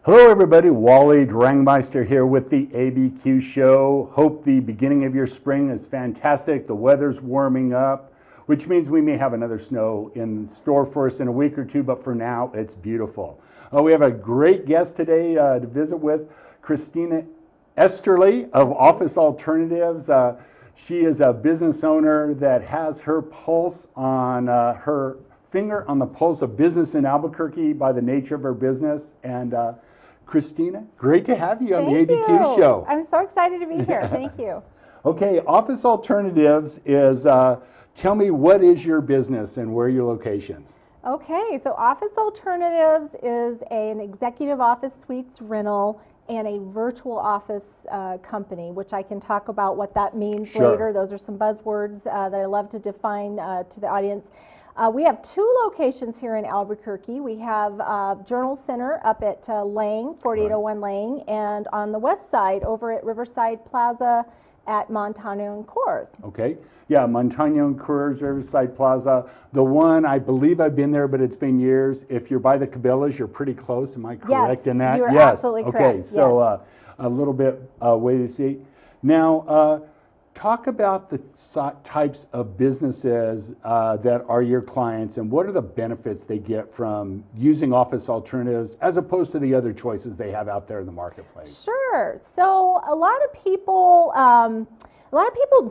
Hello everybody, Wally Drangmeister here with the ABQ show. Hope the beginning of your spring is fantastic. The weather's warming up, which means we may have another snow in store for us in a week or two, but for now it's beautiful. We have a great guest today to visit with, Christina Esterly of Office Alternatives. She is a business owner that has her pulse on her finger on the pulse of business in Albuquerque by the nature of her business. And Christina, great to have you on the ABQ show. I'm so excited to be here. Thank you. Okay, Office Alternatives is, tell me, what is your business and where are your locations? Okay, so Office Alternatives is an executive office suites rental and a virtual office company, which I can talk about what that means later. Those are some buzzwords that I love to define to the audience. We have two locations here in Albuquerque. We have Journal Center up at Lang, 4801 Lang, and on the west side over at Riverside Plaza at Montaño and Coors. Okay, yeah, Montaño and Coors, Riverside Plaza. The one, I believe I've been there, but it's been years. If you're by the Cabela's, you're pretty close. Am I correct in that? You're absolutely correct. Okay, so a little bit way to see. Now, talk about the types of businesses that are your clients and what are the benefits they get from using Office Alternatives as opposed to the other choices they have out there in the marketplace. Sure. So a lot of people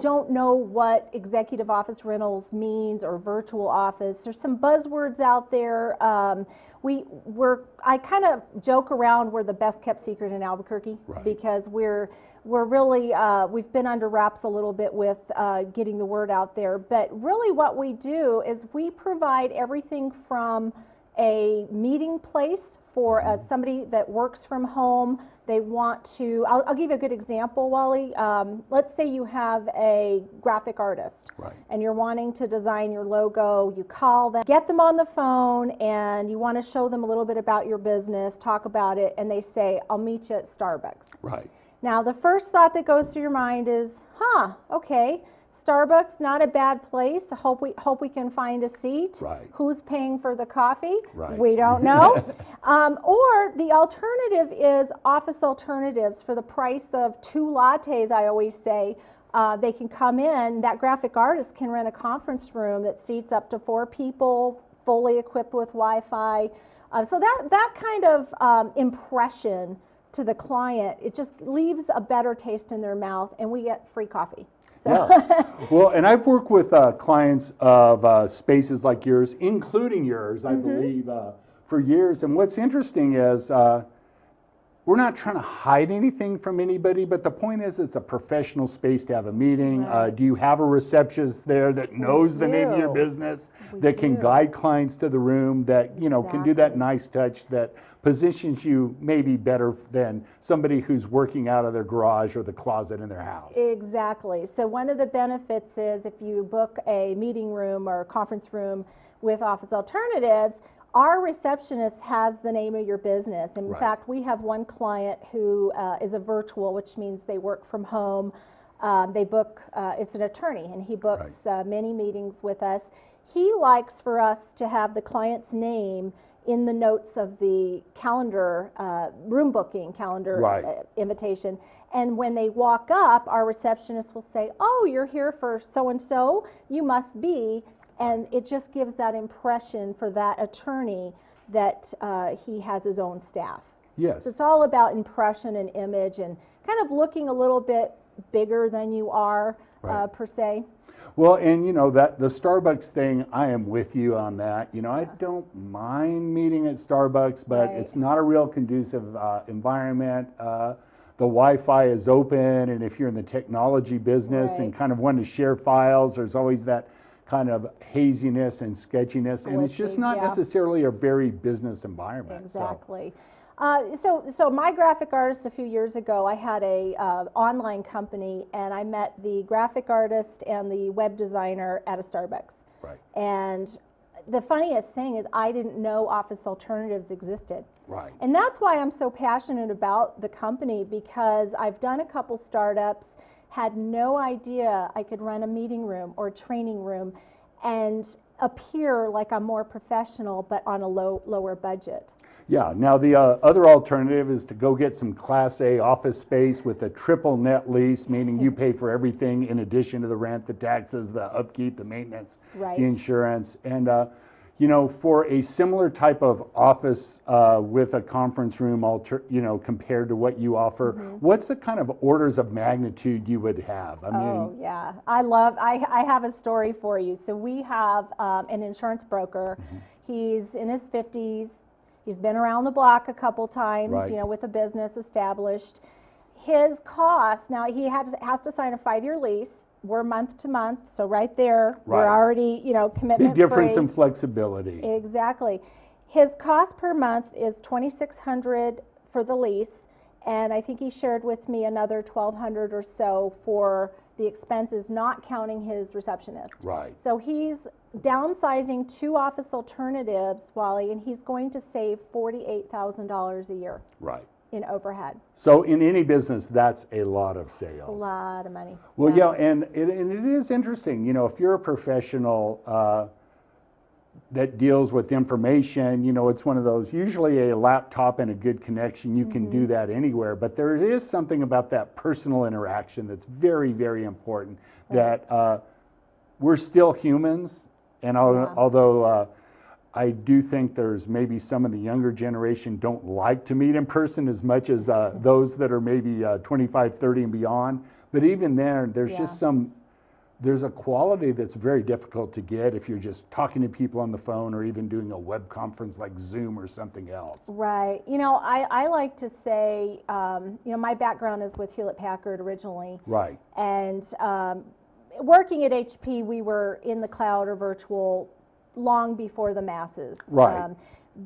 don't know what executive office rentals means or virtual office. There's some buzzwords out there. I kind of joke around we're the best kept secret in Albuquerque because we're really, we've been under wraps a little bit with getting the word out there, but really what we do is we provide everything from a meeting place for somebody that works from home. They want to, I'll give you a good example, Wally. Let's say you have a graphic artist and you're wanting to design your logo. You call them, get them on the phone, and you want to show them a little bit about your business, talk about it, and they say, I'll meet you at Starbucks. Right. Now, the first thought that goes through your mind is, okay, Starbucks, not a bad place. Hope we can find a seat. Right. Who's paying for the coffee? Right. We don't know. Or the alternative is Office Alternatives. For the price of 2 lattes, I always say, they can come in. That graphic artist can rent a conference room that seats up to 4 people, fully equipped with Wi-Fi. So that kind of impression to the client, it just leaves a better taste in their mouth, and we get free coffee. So. Yeah. Well, and I've worked with clients of spaces like yours, including yours, I believe, for years. And what's interesting is we're not trying to hide anything from anybody, but the point is it's a professional space to have a meeting. Do you have a receptionist there that knows the name of your business, that can guide clients to the room, that can do that nice touch that positions you maybe better than somebody who's working out of their garage or the closet in their house? Exactly. So one of the benefits is if you book a meeting room or a conference room with Office Alternatives, our receptionist has the name of your business. In fact, we have one client who is a virtual, which means they work from home. They book, it's an attorney, and he books many meetings with us. He likes for us to have the client's name in the notes of the calendar, room booking calendar invitation. And when they walk up, our receptionist will say, oh, you're here for so-and-so, you must be. And it just gives that impression for that attorney that he has his own staff. Yes. So it's all about impression and image and kind of looking a little bit bigger than you are, per se. Well, and that the Starbucks thing, I am with you on that. I don't mind meeting at Starbucks, but it's not a real conducive environment. The Wi-Fi is open, and if you're in the technology business and kind of want to share files, there's always that kind of haziness and sketchiness, and it's just not necessarily a very business environment. Exactly. So my graphic artist a few years ago, I had a online company, and I met the graphic artist and the web designer at a Starbucks. And the funniest thing is I didn't know Office Alternatives existed. And that's why I'm so passionate about the company, because I've done a couple startups, had no idea I could run a meeting room or a training room and appear like I'm more professional but on a lower budget. Yeah, now the other alternative is to go get some Class A office space with a triple net lease, meaning you pay for everything in addition to the rent, the taxes, the upkeep, the maintenance, Right. the insurance. And, you know, for a similar type of office with a conference room, you know, compared to what you offer, what's the kind of orders of magnitude you would have? I mean, Oh, yeah. I have a story for you. So we have an insurance broker. He's in his 50s. He's been around the block a couple times, Right. you know, with a business established. His cost, now he has to sign a 5-year lease. We're month to month, so right there, Right. we're already, you know, commitment big difference free. in flexibility. Exactly. His cost per month is $2,600 for the lease, and I think he shared with me another $1,200 or so for the expenses, not counting his receptionist. Right. So he's downsizing 2 office alternatives, Wally, and he's going to save $48,000 a year Right. in overhead. So in any business, that's a lot of sales. A lot of money. Well, yeah, and it is interesting, you know, if you're a professional that deals with information, you know, it's one of those, usually a laptop and a good connection, you can do that anywhere, but there is something about that personal interaction that's very, very important, that we're still humans, and although I do think there's maybe some of the younger generation don't like to meet in person as much as those that are maybe 25, 30 and beyond. But even there's just there's a quality that's very difficult to get if you're just talking to people on the phone or even doing a web conference like Zoom or something else. Right. You know, I like to say, you know, my background is with Hewlett-Packard originally. Right. And working at HP, we were in the cloud or virtual long before the masses. Right.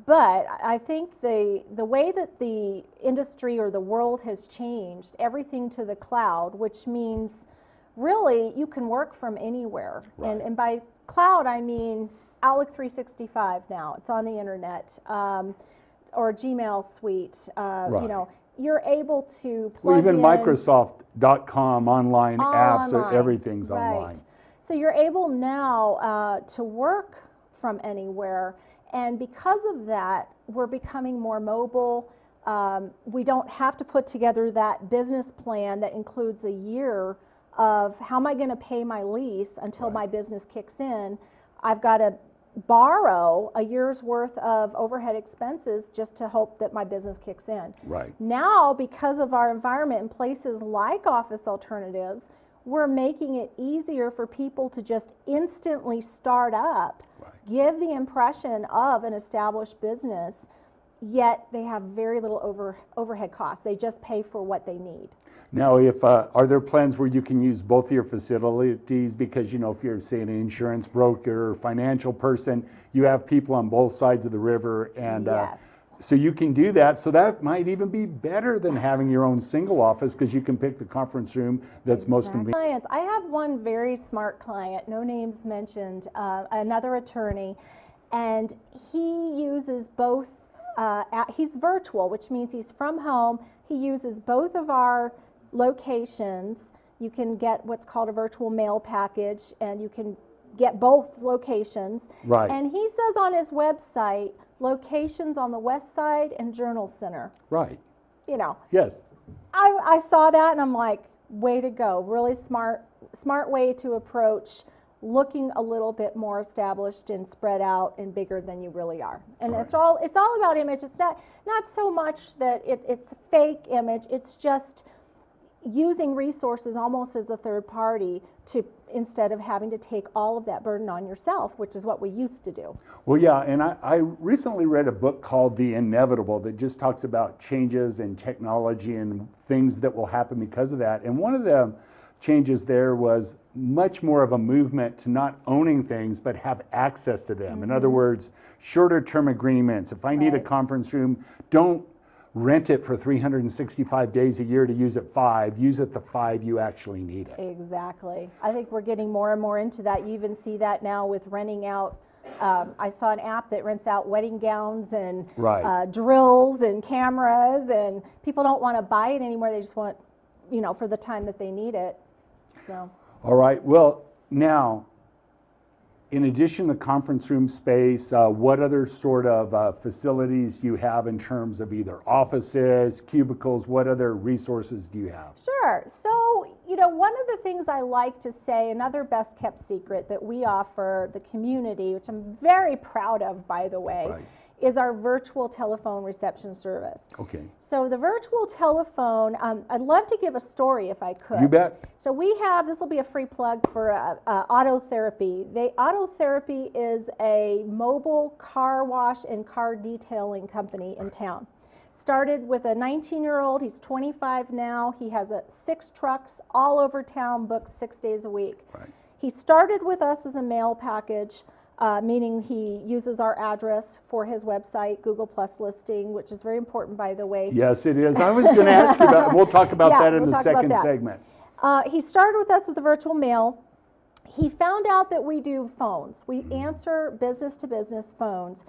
But I think the way that the industry or the world has changed, everything to the cloud, which means really you can work from anywhere. Right. And by cloud, I mean Outlook 365 now. It's on the internet. Or Gmail suite. Right. You know, you're able to plug Well, even in Microsoft.com online apps, online. everything's Right. online. So you're able now to work from anywhere, and because of that, we're becoming more mobile. We don't have to put together that business plan that includes a year of how am I going to pay my lease until my business kicks in. I've got to borrow a year's worth of overhead expenses just to hope that my business kicks in. Right. Now, because of our environment in places like office alternatives, we're making it easier for people to just instantly start up, give the impression of an established business, yet they have very little overhead costs. They just pay for what they need. Now, if are there plans where you can use both your facilities? Because, you know, if you're, say, an insurance broker or financial person, you have people on both sides of the river, and Yes. so you can do that. So that might even be better than having your own single office, because you can pick the conference room that's most convenient. Clients. I have one very smart client, no names mentioned, another attorney, and he uses both, he's virtual, which means he's from home. He uses both of our locations. You can get what's called a virtual mail package, and you can get both locations. Right. And he says on his website, locations on the west side and Journal Center. Right. You know, Yes. I saw that and I'm like, way to go. Really smart way to approach looking a little bit more established and spread out and bigger than you really are. And it's all about image. It's not so much that it's a fake image. It's just using resources almost as a third party to, instead of having to take all of that burden on yourself, which is what we used to do. Well, yeah, and I recently read a book called The Inevitable that just talks about changes in technology and things that will happen because of that. And one of the changes there was much more of a movement to not owning things, but have access to them. In other words, shorter term agreements. If I need a conference room, don't rent it for 365 days a year to use it 5. Use it the 5 you actually need it. Exactly. I think we're getting more and more into that. You even see that now with renting out. I saw an app that rents out wedding gowns and drills and cameras, and people don't want to buy it anymore. They just want, you know, for the time that they need it. So. All right. Well, now, in addition to conference room space, what other sort of facilities do you have in terms of either offices, cubicles? What other resources do you have? Sure. So, one of the things I like to say, another best kept secret that we offer the community, which I'm very proud of, by the way, Right. is our virtual telephone reception service. Okay. So the virtual telephone, I'd love to give a story if I could. You bet. So we have, this will be a free plug for Auto Therapy. Auto Therapy is a mobile car wash and car detailing company in town. Started with a 19-year-old, he's 25 now, he has 6 trucks all over town, booked 6 days a week. Right. He started with us as a mail package, meaning he uses our address for his website, Google Plus listing, which is very important, by the way. Yes, it is. I was going to ask you about, we'll talk about Yeah, that in we'll the talk about second that. segment. He started with us with the virtual mail. He found out that we do phones. We answer business-to-business phones.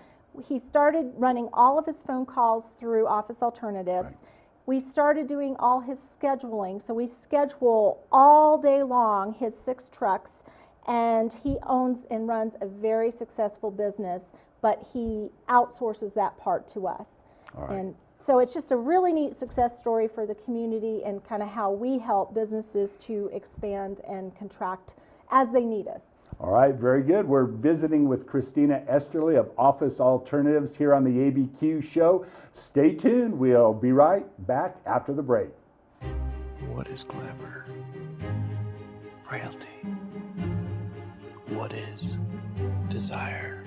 He started running all of his phone calls through Office Alternatives. Right. We started doing all his scheduling. So we schedule all day long his 6 trucks, and he owns and runs a very successful business, but he outsources that part to us. All right. And so it's just a really neat success story for the community and kind of how we help businesses to expand and contract as they need us. All right, very good. We're visiting with Christina Esterly of Office Alternatives here on the ABQ show. Stay tuned. We'll be right back after the break. What is glamour? Frailty. What is desire?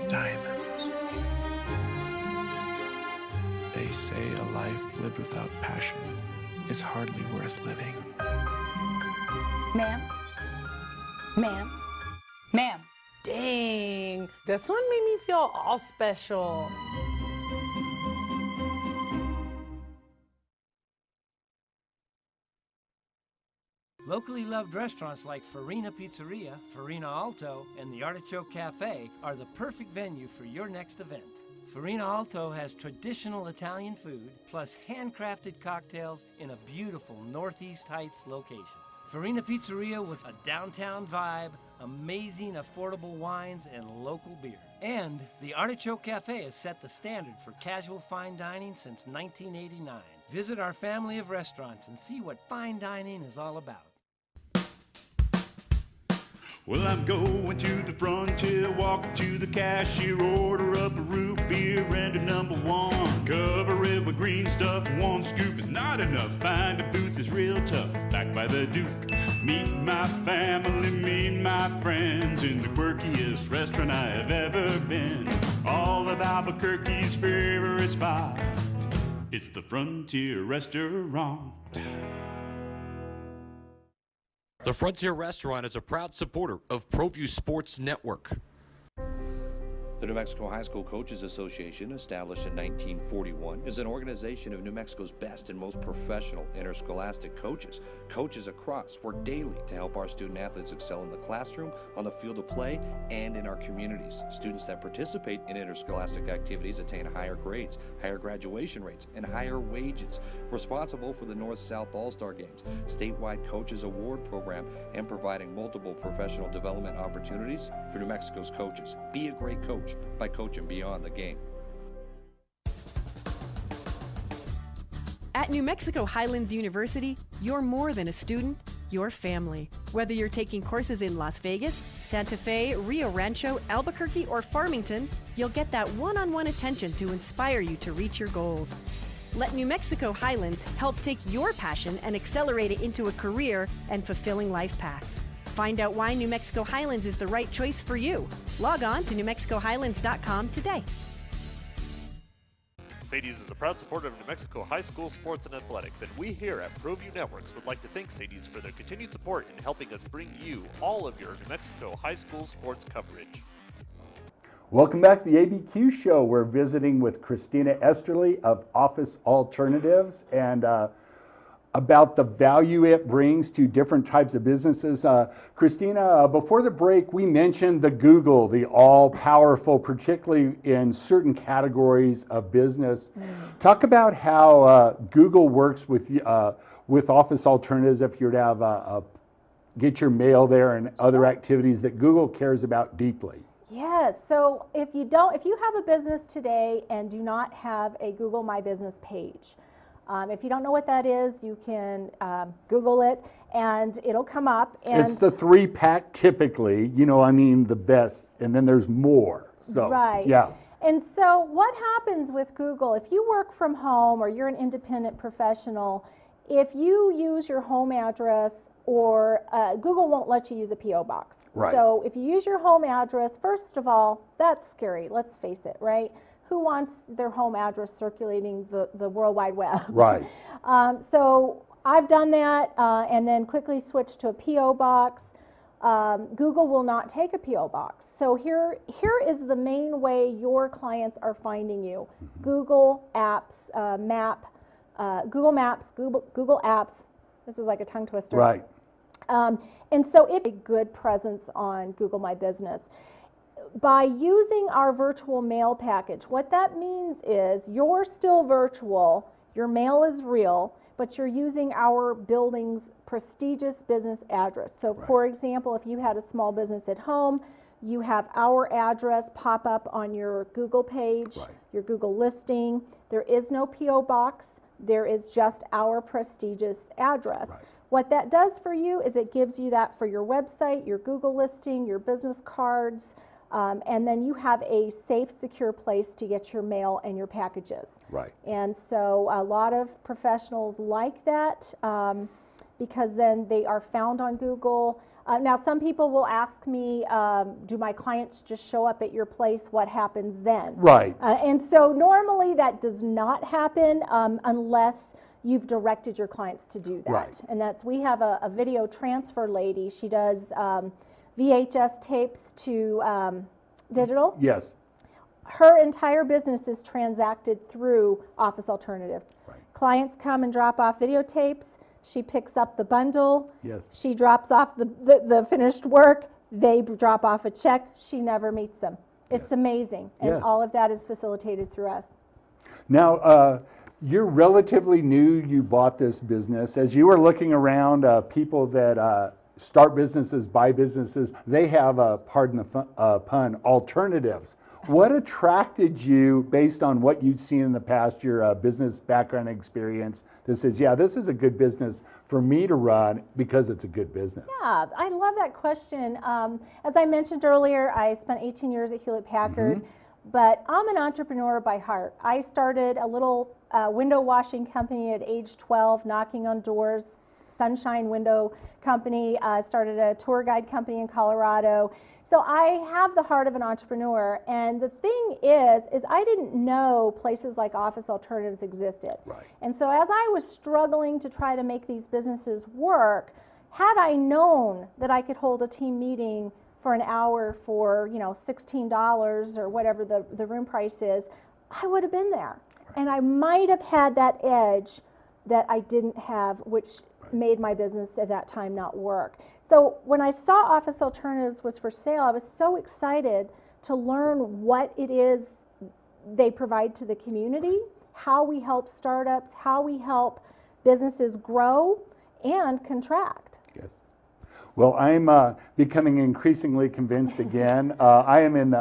Diamonds. They say a life lived without passion is hardly worth living. Ma'am? Ma'am? Ma'am? Dang, this one made me feel all special. Locally loved restaurants like Farina Pizzeria, Farina Alto, and the Artichoke Cafe are the perfect venue for your next event. Farina Alto has traditional Italian food, plus handcrafted cocktails in a beautiful Northeast Heights location. Farina Pizzeria with a downtown vibe, amazing affordable wines, and local beer. And the Artichoke Cafe has set the standard for casual fine dining since 1989. Visit our family of restaurants and see what fine dining is all about. Well, I'm going to the frontier, walking to the cashier, order up a root beer and a #1. Cover it with green stuff, 1 scoop is not enough. Find a booth is real tough, back by the Duke. Meet my family, meet my friends in the quirkiest restaurant I have ever been. All of Albuquerque's favorite spot, it's the Frontier Restaurant. The Frontier Restaurant is a proud supporter of ProView Sports Network. The New Mexico High School Coaches Association, established in 1941, is an organization of New Mexico's best and most professional interscholastic coaches. Coaches across work daily to help our student athletes excel in the classroom, on the field of play, and in our communities. Students that participate in interscholastic activities attain higher grades, higher graduation rates, and higher wages. Responsible for the North-South All-Star Games, statewide Coaches Award Program, and providing multiple professional development opportunities for New Mexico's coaches. Be a great coach by coaching beyond the game. At New Mexico Highlands University, you're more than a student, you're family. Whether you're taking courses in Las Vegas, Santa Fe, Rio Rancho, Albuquerque, or Farmington, you'll get that one-on-one attention to inspire you to reach your goals. Let New Mexico Highlands help take your passion and accelerate it into a career and fulfilling life path. Find out why New Mexico Highlands is the right choice for you. Log on to newmexicohighlands.com today. Sadie's is a proud supporter of New Mexico high school sports and athletics, and we here at ProView Networks would like to thank Sadie's for their continued support in helping us bring you all of your New Mexico high school sports coverage. Welcome back to the ABQ show. We're visiting with Christina Esterly of Office Alternatives and about the value it brings to different types of businesses. Christina, before the break, we mentioned the Google, the all-powerful, particularly in certain categories of business. Talk about how Google works with Office Alternatives if you're to have get your mail there and other activities that Google cares about deeply? Yes, so if you have a business today and do not have a Google My Business page, if you don't know what that is, you can Google it and it'll come up. And it's the 3-pack typically, the best, and then there's more. So, right. Yeah. And so what happens with Google, if you work from home or you're an independent professional, if you use your home address or Google won't let you use a P.O. box. Right. So if you use your home address, first of all, that's scary, let's face it, right? Who wants their home address circulating the World Wide Web? Right. So I've done that and then quickly switched to a P.O. box. Google will not take a P.O. box. So here is the main way your clients are finding you. Google Apps, Google Maps, Google Apps. This is like a tongue twister. Right. And so it's a good presence on Google My Business. By using our virtual mail package, what that means is you're still virtual, your mail is real, but you're using our building's prestigious business address. So for example, if you had a small business at home, you have our address pop up on your Google page, your Google listing. There is no P.O. box. There is just our prestigious address. What that does for you is it gives you that for your website, your Google listing, your business cards, and then you have a safe, secure place to get your mail and your packages. Right. And so a lot of professionals like that because then they are found on Google. Now some people will ask me, do my clients just show up at your place? What happens then? Right. And so normally that does not happen unless you've directed your clients to do that. Right. And we have a video transfer lady. She does VHS tapes to digital. Yes. Her entire business is transacted through Office Alternatives. Right. Clients come and drop off videotapes. She picks up the bundle. Yes. She drops off the finished work. They drop off a check. She never meets them. It's amazing. And all of that is facilitated through us. Now, you're relatively new. You bought this business. As you were looking around, people that start businesses, buy businesses, they have, pardon the pun, alternatives. What attracted you, based on what you'd seen in the past, your business background experience, that says, yeah, this is a good business for me to run because it's a good business? Yeah, I love that question. As I mentioned earlier, I spent 18 years at Hewlett-Packard, but I'm an entrepreneur by heart. I started a little window washing company at age 12, knocking on doors, Sunshine Window Company, started a tour guide company in Colorado. So I have the heart of an entrepreneur, and the thing is I didn't know places like Office Alternatives existed. Right. And so as I was struggling to try to make these businesses work, had I known that I could hold a team meeting for an hour for, $16 or whatever the room price is, I would have been there. Right. And I might have had that edge that I didn't have, which made my business at that time not work. So when I saw Office Alternatives was for sale, I was so excited to learn what it is they provide to the community, how we help startups, how we help businesses grow and contract. Yes. Well, I'm becoming increasingly convinced again. I'm in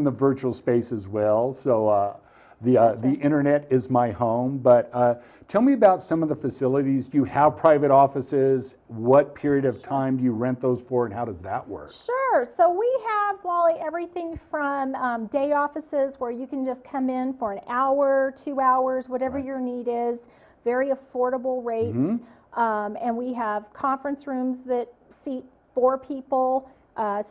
the virtual space as well, so the internet is my home. But tell me about some of the facilities. Do you have private offices? What period of time do you rent those for, and how does that work? Sure. So we have, Wally, everything from day offices where you can just come in for an hour, 2 hours, whatever your need is, very affordable rates. And we have conference rooms that seat 4 people,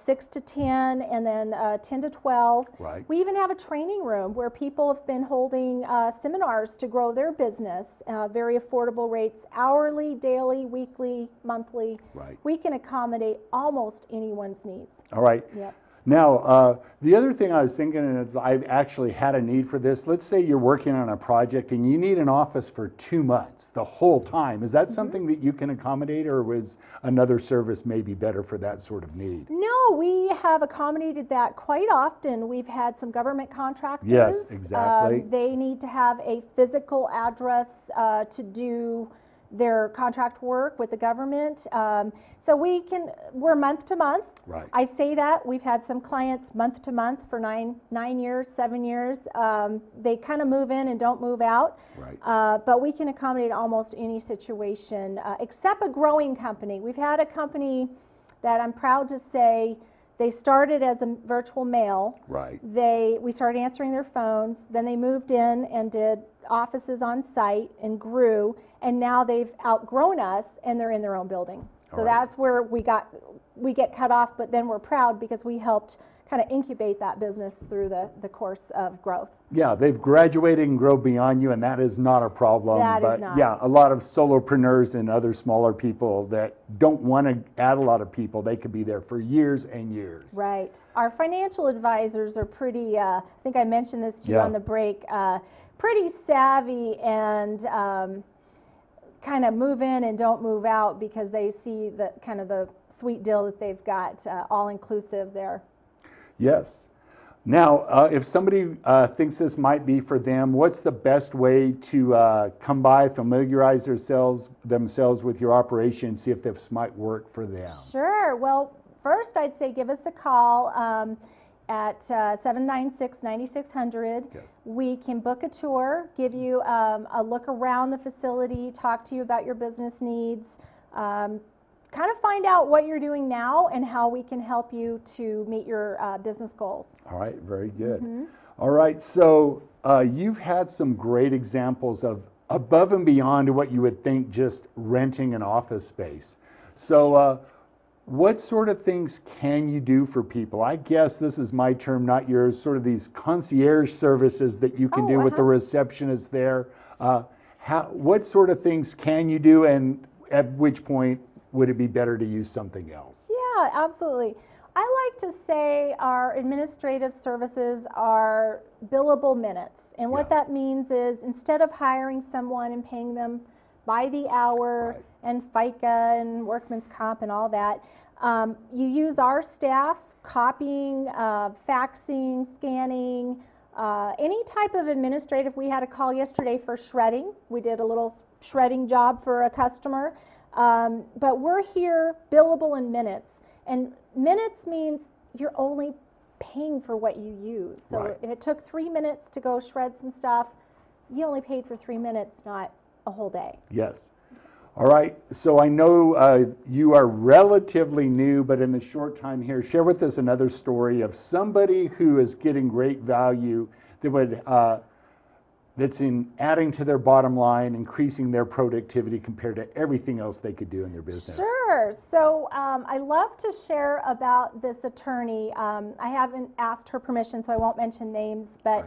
6 to 10, and then 10 to 12. Right. We even have a training room where people have been holding seminars to grow their business, very affordable rates, hourly, daily, weekly, monthly. Right. We can accommodate almost anyone's needs. All right. Yep. Now, the other thing I was thinking is I've actually had a need for this. Let's say you're working on a project and you need an office for 2 months, the whole time. Is that something that you can accommodate, or was another service maybe better for that sort of need? No, we have accommodated that quite often. We've had some government contractors. Yes, exactly. They need to have a physical address to do their contract work with the government. So we're month to month. Right. I say that we've had some clients month to month for 9 years, 7 years. They kind of move in and don't move out. Right. But we can accommodate almost any situation, except a growing company. We've had a company that I'm proud to say, they started as a virtual mail. Right. We started answering their phones. Then they moved in and did offices on site and grew. And now they've outgrown us and they're in their own building. So that's where we get cut off, but then we're proud because we helped kind of incubate that business through the course of growth. Yeah, they've graduated and grow beyond you, and that is not a problem. That but is not. Yeah, a lot of solopreneurs and other smaller people that don't want to add a lot of people, they could be there for years and years. Right. Our financial advisors are pretty, I think I mentioned this to you on the break, pretty savvy and kind of move in and don't move out because they see the kind of the sweet deal that they've got all inclusive there. Yes. Now, if somebody thinks this might be for them, what's the best way to come by, familiarize themselves with your operation, see if this might work for them? Sure. Well, first I'd say give us a call at 796-9600. Yes. We can book a tour, give you a look around the facility, talk to you about your business needs, kind of find out what you're doing now and how we can help you to meet your business goals. All right, very good. All right, so you've had some great examples of above and beyond what you would think just renting an office space. So what sort of things can you do for people? I guess this is my term, not yours, sort of these concierge services that you can do with the receptionist there. What sort of things can you do, and at which point would it be better to use something else? Yeah, absolutely. I like to say our administrative services are billable minutes. And what that means is instead of hiring someone and paying them by the hour and FICA and workman's comp and all that, you use our staff copying, faxing, scanning, any type of administrative. We had a call yesterday for shredding. We did a little shredding job for a customer. But we're here billable in minutes. And minutes means you're only paying for what you use. So if it took 3 minutes to go shred some stuff, you only paid for 3 minutes, not a whole day. Yes. All right. So I know you are relatively new, but in the short time here, share with us another story of somebody who is getting great value that would that's in adding to their bottom line, increasing their productivity compared to everything else they could do in their business. Sure. So I love to share about this attorney. I haven't asked her permission, so I won't mention names, but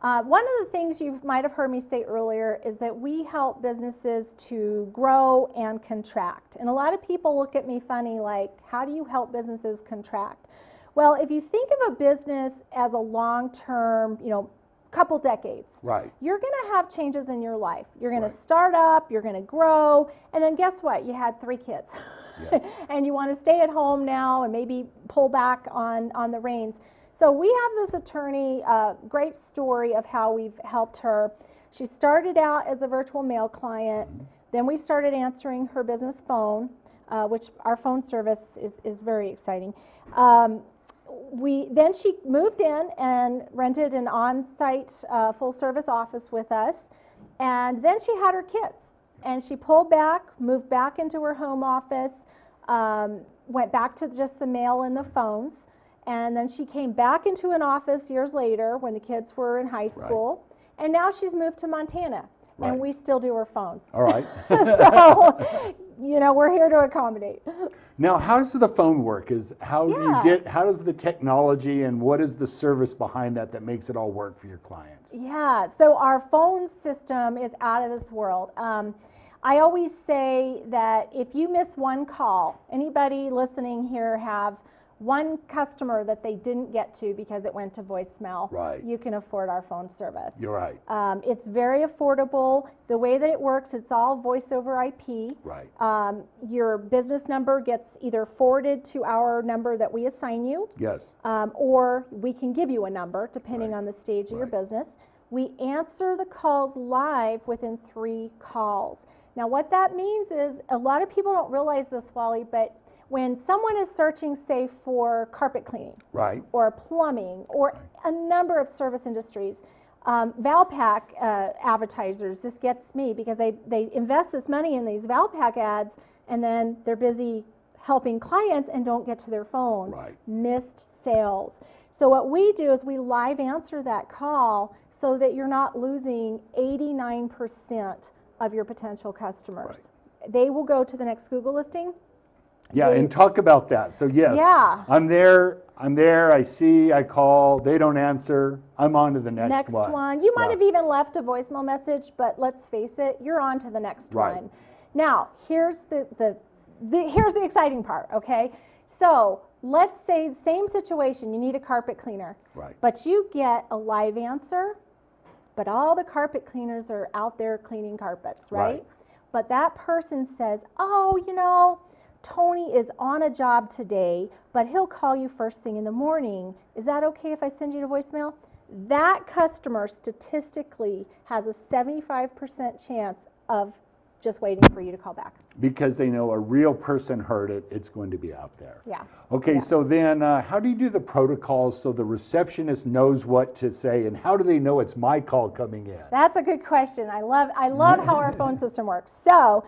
one of the things you might have heard me say earlier is that we help businesses to grow and contract. And a lot of people look at me funny, like, how do you help businesses contract? Well, if you think of a business as a long-term, couple decades, you're going to have changes in your life. You're going to start up, you're going to grow, and then guess what? You had 3 kids. And you want to stay at home now and maybe pull back on the reins. So we have this attorney, great story of how we've helped her. She started out as a virtual mail client. Then we started answering her business phone, which our phone service is very exciting. Then she moved in and rented an on-site full-service office with us. And then she had her kids. And she pulled back, moved back into her home office, went back to just the mail and the phones. And then she came back into an office years later when the kids were in high school. And now she's moved to Montana. And we still do her phones. All right. So, we're here to accommodate. Now, how does the phone work? How does the technology and what is the service behind that makes it all work for your clients? Yeah, so our phone system is out of this world. I always say that if you miss one call, anybody listening here have one customer that they didn't get to because it went to voicemail, you can afford our phone service. You're right. It's very affordable. The way that it works, it's all voice over IP. Your business number gets either forwarded to our number that we assign you, or we can give you a number depending on the stage of your business. We answer the calls live within 3 calls. Now what that means is, a lot of people don't realize this, Wally, but when someone is searching, say, for carpet cleaning, Right. or plumbing, or a number of service industries, Valpak advertisers, this gets me because they invest this money in these Valpak ads, and then they're busy helping clients and don't get to their phone. Right. Missed sales. So what we do is we live answer that call so that you're not losing 89% of your potential customers. Right. They will go to the next Google listing. Yeah, and talk about that. So yes, Yeah. I'm there, I see, I call, they don't answer, I'm on to the next one. You might have even left a voicemail message, but let's face it, you're on to the next Right. one. Now, here's here's the exciting part, okay? So let's say same situation, you need a carpet cleaner. Right. But you get a live answer, but all the carpet cleaners are out there cleaning carpets, right? Right. But that person says, oh, you know, Tony is on a job today, but he'll call you first thing in the morning. Is that okay if I send you to voicemail? That customer statistically has a 75% chance of just waiting for you to call back. Because they know a real person heard it, it's going to be out there. Yeah. Okay, Yeah. so then how do you do the protocols so the receptionist knows what to say, and how do they know it's my call coming in? That's a good question. I love how our phone system works. So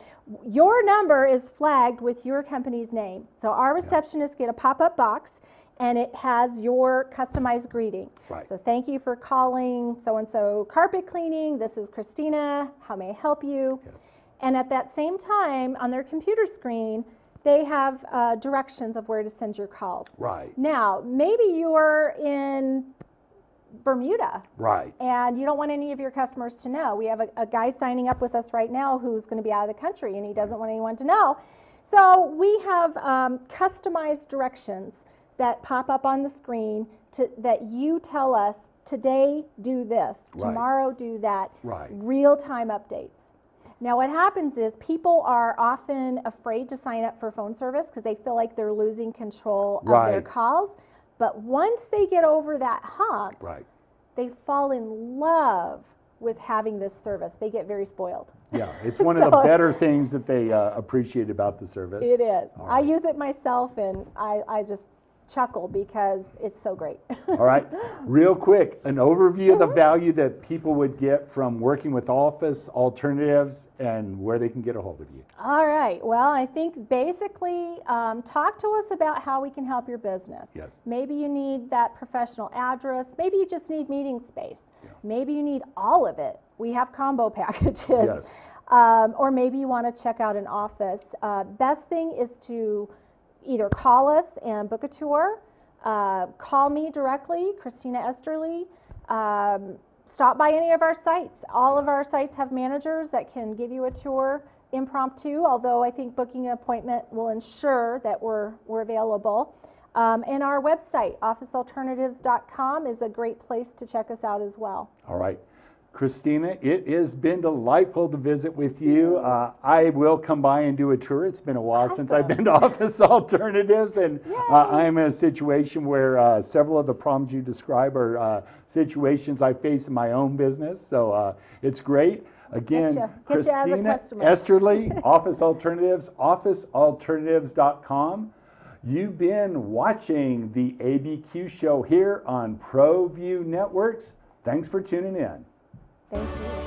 your number is flagged with your company's name. So our receptionists get a pop-up box, and it has your customized greeting. Right. So thank you for calling so-and-so carpet cleaning. This is Christina. How may I help you? Yes. And at that same time, on their computer screen, they have directions of where to send your calls. Right. Now, maybe you're in Bermuda. Right. And you don't want any of your customers to know. We have a guy signing up with us right now who's going to be out of the country, and he doesn't want anyone to know. So we have customized directions that pop up on the screen that you tell us, today do this, Right. tomorrow do that, Right. real-time updates. Now what happens is people are often afraid to sign up for phone service because they feel like they're losing control of their Right. calls. But once they get over that hump, Right. they fall in love with having this service. They get very spoiled. Yeah, it's one of the better things that they appreciate about the service. It is. All I right. use it myself, and I just chuckle because it's so great. All right, real quick, an overview of the value that people would get from working with Office Alternatives and where they can get a hold of you. All right. Well, I think basically talk to us about how we can help your business. Yes. Maybe you need that professional address. Maybe you just need meeting space. Yeah. Maybe you need all of it. We have combo packages. Yes. Or maybe you want to check out an office. Best thing is to either call us and book a tour, call me directly, Christina Esterly, stop by any of our sites. All of our sites have managers that can give you a tour impromptu, although I think booking an appointment will ensure that we're available. And our website, officealternatives.com, is a great place to check us out as well. All right. Christina, it has been delightful to visit with you. I will come by and do a tour. It's been a while since I've been to Office Alternatives, and I'm in a situation where several of the problems you describe are situations I face in my own business, so it's great. Again, Get you as a Christina customer. Esterly, Office Alternatives, officealternatives.com. You've been watching the ABQ show here on ProView Networks. Thanks for tuning in. Thank you.